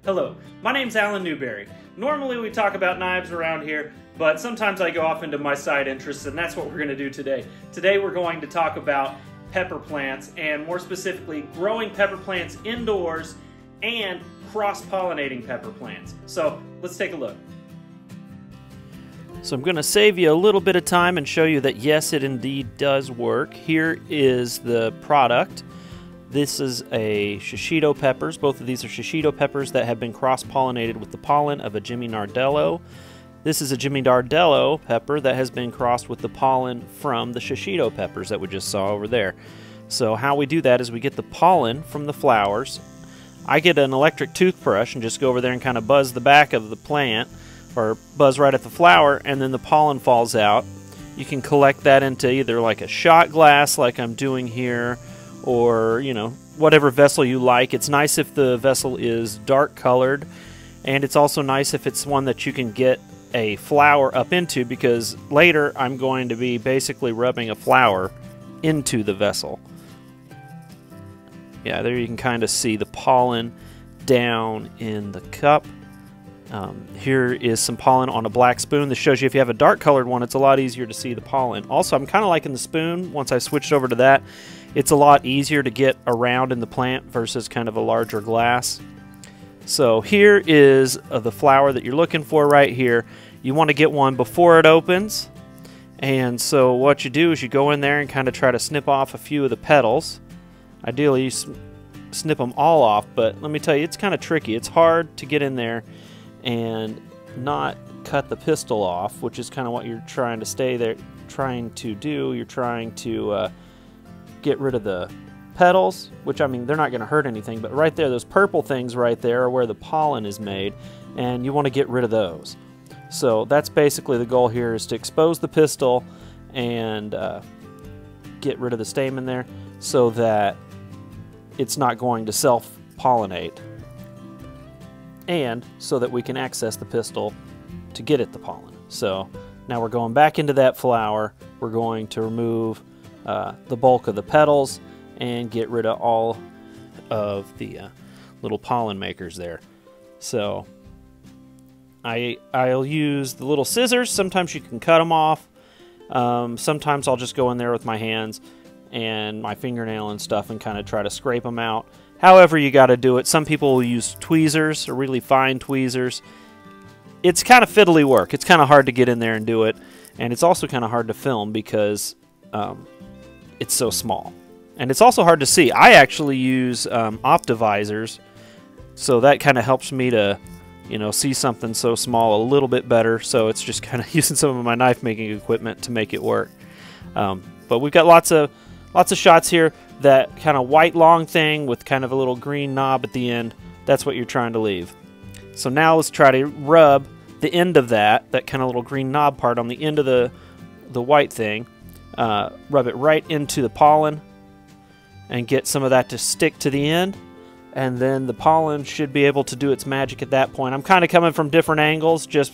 Hello, my name's Alan Newberry. Normally we talk about knives around here, but sometimes I go off into my side interests, and that's what we're going to do today. Today we're going to talk about pepper plants, and more specifically growing pepper plants indoors and cross-pollinating pepper plants. So let's take a look. So I'm going to save you a little bit of time and show you that yes, it indeed does work. Here is the product. This is a Shishito peppers. Both of these are Shishito peppers that have been cross-pollinated with the pollen of a Jimmy Nardello. This is a Jimmy Nardello pepper that has been crossed with the pollen from the Shishito peppers that we just saw over there. So how we do that is we get the pollen from the flowers. I get an electric toothbrush and just go over there and kind of buzz the back of the plant, or buzz right at the flower, and then the pollen falls out. You can collect that into either like a shot glass like I'm doing here, or whatever vessel you like. It's nice if the vessel is dark colored, and it's also nice if it's one that you can get a flower up into, because later I'm going to be basically rubbing a flower into the vessel. Yeah, there you can kind of see the pollen down in the cup. Here is some pollen on a black spoon. This shows you if you have a dark colored one, it's a lot easier to see the pollen. Also, I'm kind of liking the spoon. Once I switched over to that, it's a lot easier to get around in the plant versus kind of a larger glass. So here is the flower that you're looking for right here. You want to get one before it opens. And so what you do is you go in there and kind of try to snip off a few of the petals. Ideally, you snip them all off, but let me tell you, it's kind of tricky. It's hard to get in there and not cut the pistil off, which is kind of what you're trying to do. You're trying to get rid of the petals, which, I mean, they're not going to hurt anything, but right there, those purple things right there are where the pollen is made, and you want to get rid of those. So that's basically the goal here, is to expose the pistil and get rid of the stamen there so that it's not going to self-pollinate, and so that we can access the pistil to get at the pollen. So now we're going back into that flower. We're going to remove the bulk of the petals and get rid of all of the little pollen makers there. So I'll use the little scissors. Sometimes you can cut them off. Sometimes I'll just go in there with my hands and my fingernail and stuff and kind of try to scrape them out. However you got to do it. Some people will use tweezers, or really fine tweezers. It's kind of fiddly work. It's kind of hard to get in there and do it, and it's also kind of hard to film because it's so small. And it's also hard to see. I actually use optivisors, so that kind of helps me to see something so small a little bit better. So it's just kind of using some of my knife making equipment to make it work. But we've got lots of shots here. That kind of white long thing with kind of a little green knob at the end, that's what you're trying to leave. So now let's try to rub the end of that kind of little green knob part on the end of the white thing. Rub it right into the pollen and get some of that to stick to the end, and then the pollen should be able to do its magic at that point. I'm kind of coming from different angles just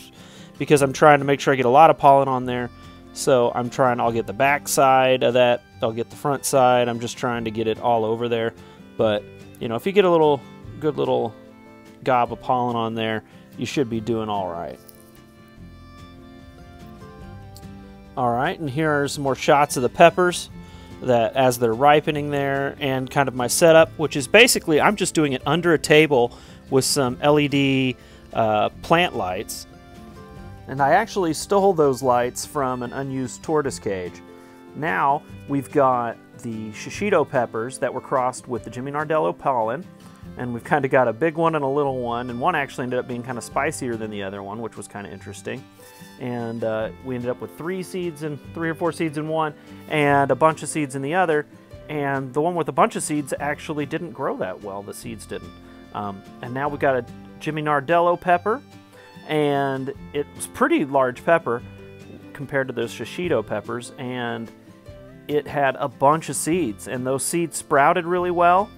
because I'm trying to make sure I get a lot of pollen on there. So I'll get the back side of that, I'll get the front side. I'm just trying to get it all over there. But if you get a good little gob of pollen on there, you should be doing all right. Alright, and here are some more shots of the peppers that as they're ripening there, and kind of my setup, which is basically I'm just doing it under a table with some LED plant lights. And I actually stole those lights from an unused tortoise cage. Now we've got the Shishito peppers that were crossed with the Jimmy Nardello pollen, and we've kind of got a big one and a little one, and one actually ended up being kind of spicier than the other one, which was kind of interesting. And we ended up with 3 or 4 seeds in one, and a bunch of seeds in the other. And the one with a bunch of seeds actually didn't grow that well. The seeds didn't. And now we've got a Jimmy Nardello pepper, and it's pretty large pepper compared to those Shishito peppers, and it had a bunch of seeds, and those seeds sprouted really well.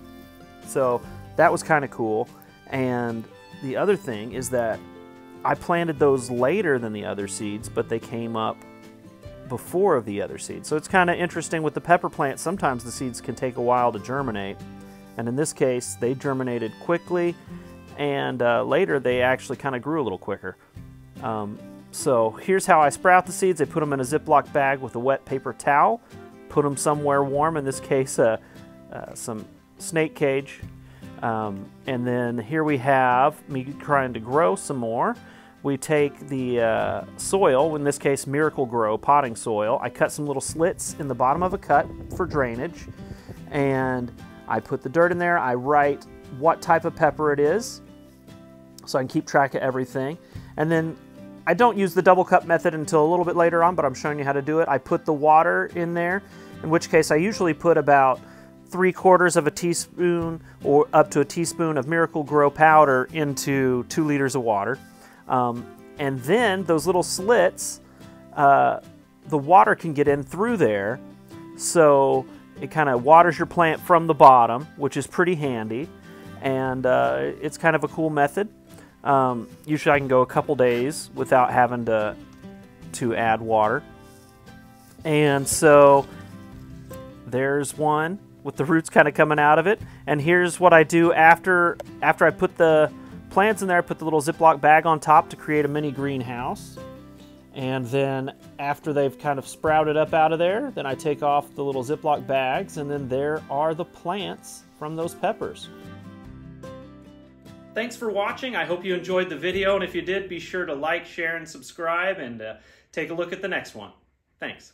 So that was kind of cool. And the other thing is that I planted those later than the other seeds, but they came up before the other seeds. So it's kind of interesting with the pepper plant. Sometimes the seeds can take a while to germinate, and in this case they germinated quickly, and later they actually kind of grew a little quicker. So here's how I sprout the seeds. I put them in a Ziploc bag with a wet paper towel, put them somewhere warm, in this case some snake cage, and then here we have me trying to grow some more. We take the soil, in this case Miracle Grow potting soil. I cut some little slits in the bottom of a cut for drainage, and I put the dirt in there. I write what type of pepper it is so I can keep track of everything. And then I don't use the double cup method until a little bit later on, but I'm showing you how to do it. I put the water in there, in which case I usually put about 3/4 of a teaspoon or up to a teaspoon of Miracle Grow powder into 2 liters of water. And then those little slits, the water can get in through there, so it kind of waters your plant from the bottom, which is pretty handy, and it's kind of a cool method. Usually I can go a couple days without having to add water. And so there's one with the roots kind of coming out of it. And here's what I do after I put the plants in there. I put the little Ziploc bag on top to create a mini greenhouse. And then after they've kind of sprouted up out of there, then I take off the little Ziploc bags, and then there are the plants from those peppers. Thanks for watching. I hope you enjoyed the video, and if you did, be sure to like, share, and subscribe, and take a look at the next one. Thanks.